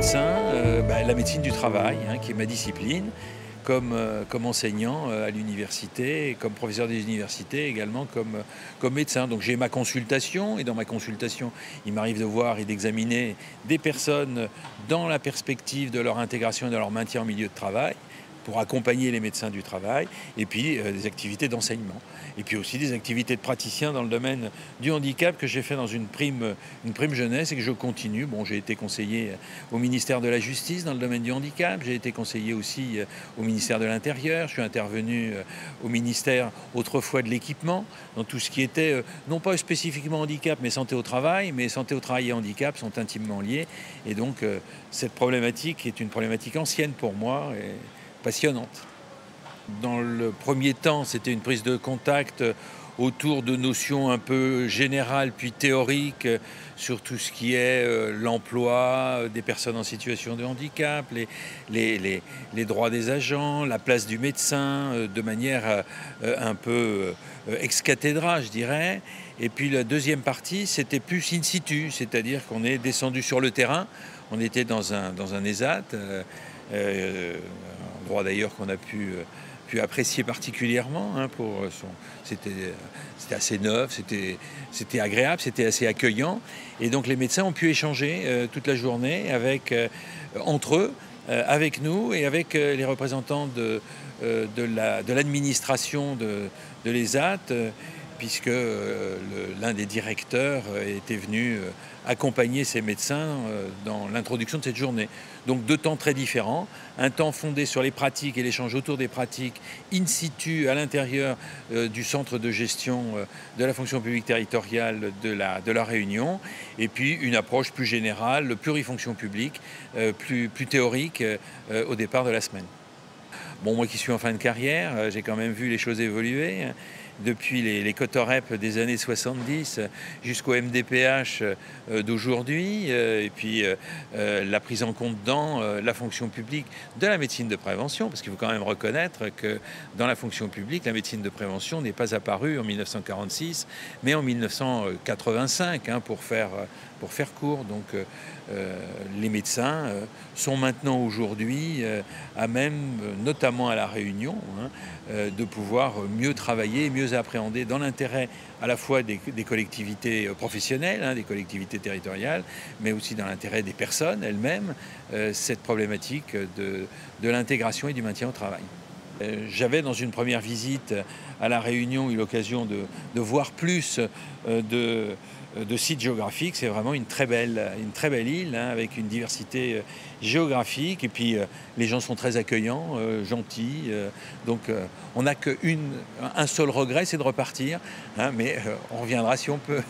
médecin, la médecine du travail, hein, qui est ma discipline, comme enseignant à l'université, comme professeur des universités, également comme médecin. Donc j'ai ma consultation, et dans ma consultation, il m'arrive de voir et d'examiner des personnes dans la perspective de leur intégration et de leur maintien en milieu de travail, pour accompagner les médecins du travail, et puis des activités d'enseignement. Et puis aussi des activités de praticien dans le domaine du handicap que j'ai fait dans une prime jeunesse et que je continue. Bon, j'ai été conseiller au ministère de la Justice dans le domaine du handicap, j'ai été conseiller aussi au ministère de l'Intérieur, je suis intervenu au ministère autrefois de l'équipement, dans tout ce qui était, non pas spécifiquement handicap, mais santé au travail et handicap sont intimement liés. Et donc cette problématique est une problématique ancienne pour moi, et passionnante. Dans le premier temps, c'était une prise de contact autour de notions un peu générales puis théoriques sur tout ce qui est l'emploi des personnes en situation de handicap, les droits des agents, la place du médecin, de manière un peu ex cathedra, je dirais. Et puis la deuxième partie, c'était plus in situ, c'est-à-dire qu'on est descendu sur le terrain. On était dans un ESAT, endroit d'ailleurs qu'on a pu apprécier particulièrement, hein, c'était assez neuf, c'était agréable, c'était assez accueillant, et donc les médecins ont pu échanger toute la journée entre eux, avec nous et avec les représentants de l'administration de l'ESAT, puisque l'un des directeurs était venu accompagner ces médecins dans l'introduction de cette journée. Donc deux temps très différents, un temps fondé sur les pratiques et l'échange autour des pratiques in situ à l'intérieur du centre de gestion de la fonction publique territoriale de la Réunion, et puis une approche plus générale, plurifonction publique, plus théorique au départ de la semaine. Bon, moi qui suis en fin de carrière, j'ai quand même vu les choses évoluer, hein, depuis les cotorep des années 70 jusqu'au MDPH d'aujourd'hui, et puis la prise en compte dans la fonction publique de la médecine de prévention, parce qu'il faut quand même reconnaître que dans la fonction publique, la médecine de prévention n'est pas apparue en 1946, mais en 1985, hein, pour faire court. Donc les médecins sont maintenant aujourd'hui à même, notamment à La Réunion, hein, de pouvoir mieux travailler, mieux appréhender dans l'intérêt à la fois des collectivités professionnelles, hein, des collectivités territoriales, mais aussi dans l'intérêt des personnes elles-mêmes, cette problématique de l'intégration et du maintien au travail. J'avais dans une première visite à La Réunion eu l'occasion de voir plus de sites géographiques. C'est vraiment une très belle île, hein, avec une diversité géographique, et puis les gens sont très accueillants, gentils, donc on n'a qu'un seul regret, c'est de repartir, hein, mais on reviendra si on peut.